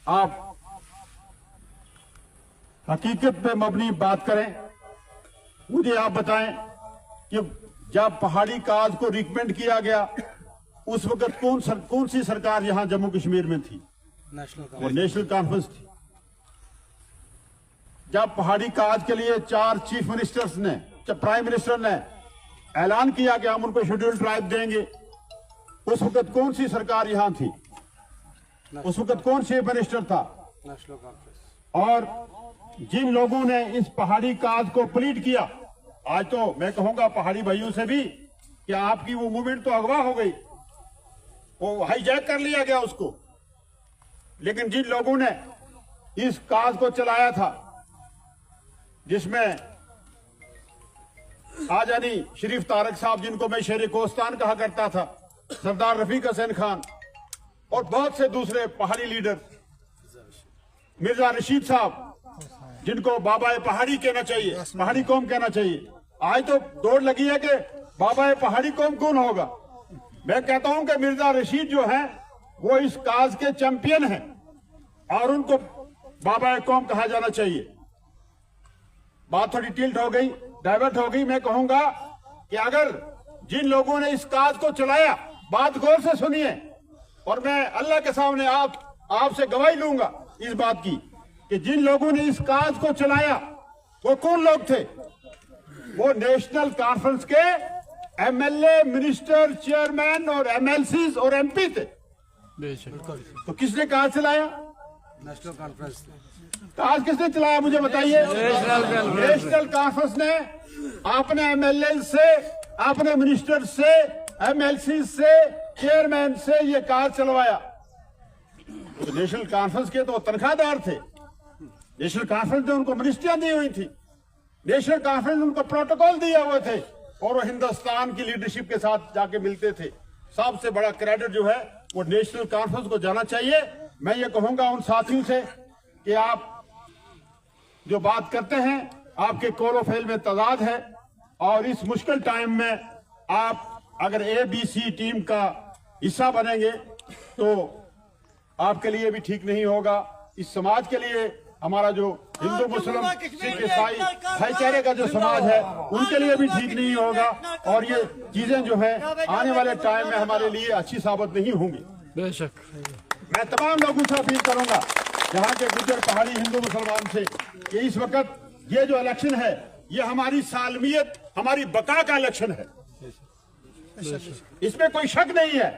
आप हकीकत पे मबनी बात करें। मुझे आप बताएं कि जब पहाड़ी काज को रिकमेंड किया गया उस वक्त कौन सी सरकार यहां जम्मू कश्मीर में थी? वो नेशनल कॉन्फ्रेंस थी। जब पहाड़ी काज के लिए 4 चीफ मिनिस्टर्स ने, प्राइम मिनिस्टर ने ऐलान किया कि हम उनको शेड्यूल ट्राइब देंगे, उस वक्त कौन सी सरकार यहां थी? उस वक्त कौन चीफ मिनिस्टर था? National conference. और जिन लोगों ने इस पहाड़ी काज को प्लीट किया, आज तो मैं कहूंगा पहाड़ी भाइयों से भी कि आपकी वो मूवमेंट तो अगवा हो गई, वो हाईजैक कर लिया गया उसको। लेकिन जिन लोगों ने इस काज को चलाया था, जिसमें आजानी शरीफ तारक साहब, जिनको मैं शेर कोस्तान कहा करता था, सरदार रफीक हसन खान और बहुत से दूसरे पहाड़ी लीडर, मिर्जा रशीद साहब, जिनको बाबा पहाड़ी कहना चाहिए, पहाड़ी कौम कहना चाहिए। आज तो दौड़ लगी है कि बाबा पहाड़ी कौम कौन होगा। मैं कहता हूं कि मिर्जा रशीद जो हैं वो इस काज के चैंपियन हैं और उनको बाबा कौम कहा जाना चाहिए। बात थोड़ी टिल्ट हो गई, डाइवर्ट हो गई। मैं कहूंगा कि अगर जिन लोगों ने इस काज को चलाया, बात गौर से सुनिए, और मैं अल्लाह के सामने आपसे गवाही लूंगा इस बात की कि जिन लोगों ने इस काज को चलाया वो कौन लोग थे? वो नेशनल कॉन्फ्रेंस के एमएलए, मिनिस्टर, चेयरमैन और एमएलसीज और एमपी थे। तो किसने काज चलाया? National conference. काज किसने चलाया मुझे बताइए? नेशनल कॉन्फ्रेंस ने अपने एमएलए से, अपने मिनिस्टर से, एमएलसी से, चेयरमैन से ये काज चलवाया। तो नेशनल कॉन्फ्रेंस के तो तनख्वाहदार थे। नेशनल कॉन्फ्रेंस ने उनको मिनिस्ट्रियां दी हुई थी, नेशनल कॉन्फ्रेंस उनको प्रोटोकॉल दिए हुए थे और वो हिंदुस्तान की लीडरशिप के साथ जाके मिलते थे। सबसे बड़ा क्रेडिट जो है वो नेशनल कॉन्फ्रेंस को जाना चाहिए। मैं ये कहूंगा उन साथियों से कि आप जो बात करते हैं, आपके कौलो फेल में तजाद है और इस मुश्किल टाइम में आप अगर ABC टीम का हिस्सा बनेंगे तो आपके लिए भी ठीक नहीं होगा। इस समाज के लिए, हमारा जो हिंदू मुस्लिम सिख ईसाई भाईचारे का जो समाज है, उनके लिए भी ठीक नहीं होगा और ये चीजें जो है आने वाले टाइम में हमारे लिए अच्छी साबित नहीं होंगी। बेशक मैं तमाम लोगों से अपील करूंगा, यहाँ के गुजर पहाड़ी हिंदू मुसलमान से, कि इस वक्त ये जो इलेक्शन है ये हमारी सालमियत, हमारी बका का इलेक्शन है। इसमें कोई शक नहीं है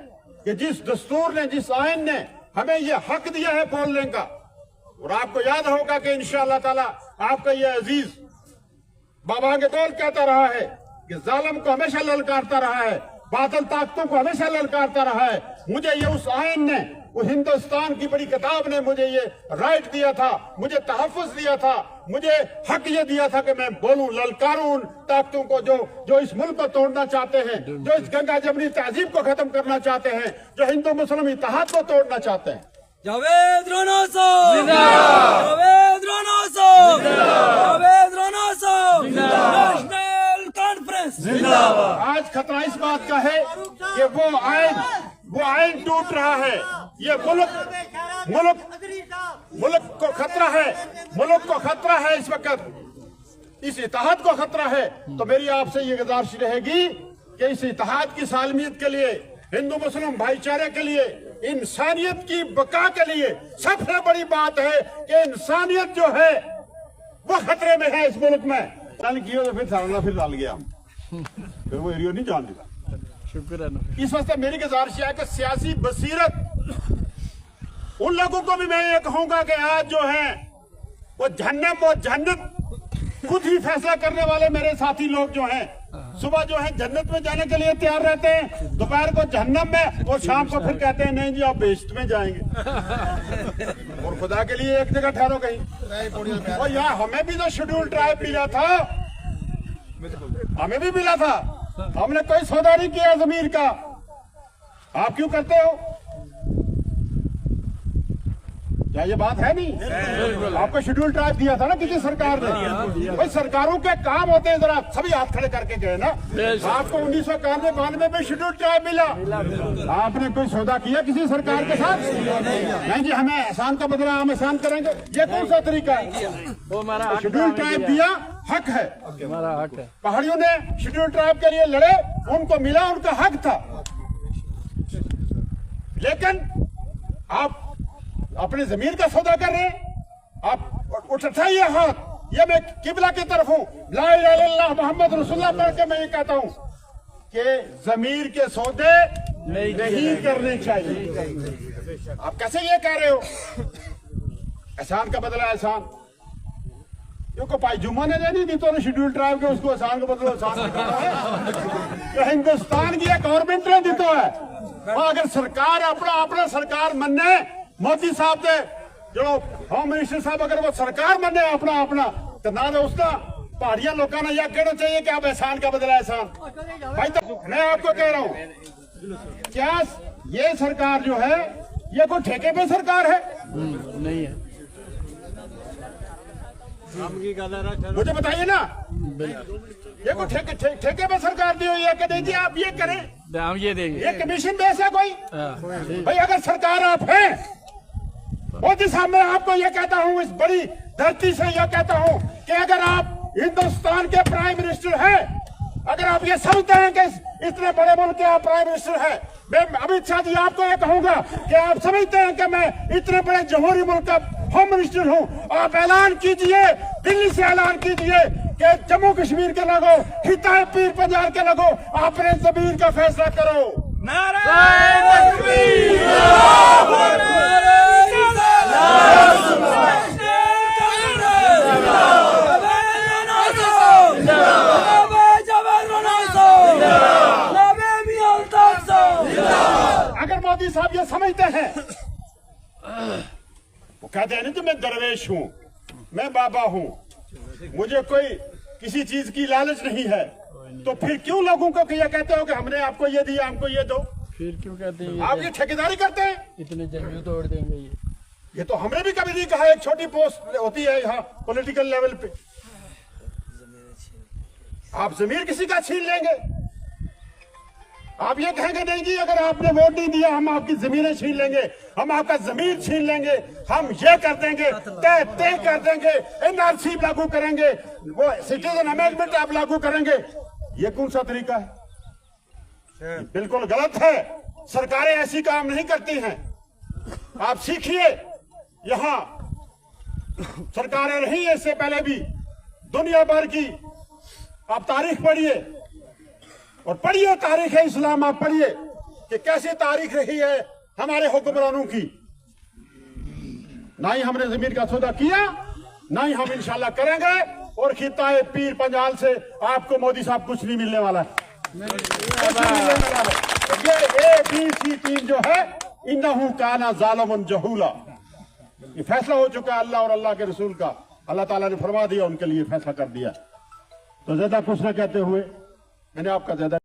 कि जिस दस्तूर ने, जिस आइन ने हमें ये हक दिया है बोलने का, और आपको याद होगा कि इंशाअल्लाह ताला आपका ये अजीज बाबा के दौर कहता रहा है कि जालिम को हमेशा ललकारता रहा है, बादल ताकतों को हमेशा ललकारता रहा है। मुझे ये उस आइन ने, वो हिंदुस्तान की बड़ी किताब ने मुझे ये राइट दिया था, मुझे तहफ़्फ़ुज़ दिया था, मुझे हक ये दिया था कि मैं बोलूं, ललकारूं उन ताकतों को जो इस मुल्क को तोड़ना चाहते हैं, जो इस गंगा जमनी तहजीब को खत्म करना चाहते हैं, जो हिंदू मुस्लिम इत्तेहाद को तोड़ना चाहते हैं। जावेद राना साहब जिंदाबाद, जावेद राना साहब जिंदाबाद, जावेद राना साहब जिंदाबाद, नेशनल कॉन्फ्रेंस जिंदाबाद। आज खतरा इस बात का है कि वो आइन टूट रहा है। ये मुल्क को खतरा है, मुल्क को खतरा है इस वक्त, इस इत्तेहाद को खतरा है। तो मेरी आपसे ये गुजारिश रहेगी कि इस इत्तेहाद की सालमियत के लिए, हिंदू मुस्लिम भाईचारे के लिए, इंसानियत की बका के लिए सबसे बड़ी बात है कि इंसानियत जो है वो खतरे में है इस मुल्क में। किया तो फिर डाल गया, फिर वो एरिया नहीं जान दिया। शुक्र है। इस वास्ते मेरी गुजारिश है कि सियासी बसीरत, उन लोगों को भी मैं ये कहूंगा कि आज जो है वो जहन्नम और जन्नत खुद ही फैसला करने वाले मेरे साथी लोग जो हैं, सुबह जो है जन्नत में जाने के लिए तैयार रहते हैं, दोपहर को जहन्नम में, और शाम को फिर कहते हैं नहीं जी आप बेस्ट में जाएंगे। और खुदा के लिए एक जगह ठहरो कहीं। और यार हमें भी तो शेड्यूल ट्राइब मिला था, हमें भी मिला था, हमने कोई सौदा नहीं किया जमीर का। आप क्यों करते हो? क्या ये बात है नहीं? आपको शेड्यूल ट्राइब दिया था ना किसी सरकार ने? भाई सरकारों के काम होते हैं, जरा सभी हाथ खड़े करके गए ना। आपको 1991-92 में शेड्यूल ट्राइब मिला, आपने कोई सौदा किया किसी सरकार के साथ? नहीं जी, हमें एहसान का बदला हम एहसान करेंगे, ये कौन सा तरीका है? वो हमारा हक शेड्यूल ट्राइब दिया, हक है, हमारा हक है। पहाड़ियों ने शेड्यूल ट्राइब के लिए लड़े, उनको मिला, उनका हक था। लेकिन आप अपने जमीन का सौदा कर रहे हैं। आप उठाइए हाथ, ये मैं किबला की तरफ हूं, ला इलाहा इल्लल्लाह मोहम्मद रसूलुल्लाह पढ़ के मैं ये कहता हूं कि जमीर के सौदे नहीं करने चाहिए। आप कैसे ये कह रहे हो? एहसान का बदला एहसान, क्योंकि भाई जुम्मा ने देनी दी तो शेड्यूल ट्राइब के उसको एहसान का बदला एहसान करना है। तो हिंदुस्तान की गवर्नमेंट ने दी तो है, और अगर सरकार अपना सरकार मन्ने, मोदी साहब ने जो होम मिनिस्टर साहब अगर वो सरकार मन्ने अपना तो ना तो उसका पहाड़िया लोगों ने यह कहना चाहिए कि आप एहसान का बदला एहसान। भाई तो मैं आपको कह रहा हूँ, क्या ये सरकार जो है ये कोई ठेके पे सरकार है? नहीं है। मुझे बताइए ना, ये कोई ठेके पे सरकार दी हुई है कि नहीं जी आप ये करें, हम ये देंगे, ये कमीशन बेस है कोई? भाई अगर सरकार आप हैं, मोदी साहब मैं आपको ये कहता हूँ, इस बड़ी धरती से ये कहता हूँ कि अगर आप हिंदुस्तान के प्राइम मिनिस्टर हैं, अगर आप ये समझते हैं कि इतने बड़े मुल्क के आप प्राइम मिनिस्टर हैं, मैं अमित शाह जी आपको ये कहूंगा कि आप समझते हैं कि मैं इतने बड़े जमहूरी मुल्क का होम मिनिस्टर हूँ, आप ऐलान कीजिए, दिल्ली से ऐलान कीजिए कि जम्मू कश्मीर के लोगों, खिताए पीर पंजाब के लोगों, अपने जमीन का फैसला करो। अगर मोदी साहब ये समझते हैं, वो कहते हैं नहीं कि मैं दरवेश हूँ, मैं बाबा हूँ, मुझे कोई किसी चीज की लालच नहीं है, तो फिर क्यों लोगों को ये कहते हो कि हमने आपको ये दिया, हमको ये दो? फिर क्यों कहते हैं आप ये ठेकेदारी करते हैं? इतने जमीन तोड़ देंगे ये तो हमने भी कभी नहीं कहा। एक छोटी पोस्ट होती है यहाँ पॉलिटिकल लेवल पे, आप जमीन किसी का छीन लेंगे, आप ये कहेंगे नहीं जी अगर आपने वोट नहीं दिया हम आपकी जमीनें छीन लेंगे, हम आपका जमीन छीन लेंगे, हम ये कर देंगे, तय कर देंगे, एनआरसी लागू करेंगे, वो सिटीजन अमेंडमेंट आप लागू करेंगे। ये कौन सा तरीका है? बिल्कुल गलत है। सरकारें ऐसी काम नहीं करती हैं। आप सीखिए, यहाँ सरकारें रही है इससे पहले भी दुनिया भर की, आप तारीख पढ़िए और पढ़िए तारीख है इस्लाम, आप पढ़िए कि कैसी तारीख रही है हमारे हुक्मरानों की। ना ही हमने जमीन का सौदा किया, ना ही हम इंशाल्लाह करेंगे, और खिताए पीर पंजाल से आपको मोदी साहब कुछ नहीं मिलने वाला है। ये ABC टीम जो है, इन्नहु काना ज़ालिमन जहूला, ये फैसला हो चुका है अल्लाह और अल्लाह के रसूल का। अल्लाह ताला ने फरमा दिया, उनके लिए फैसला कर दिया। तो ज्यादा कुछ न कहते हुए मैंने आपका ज्यादा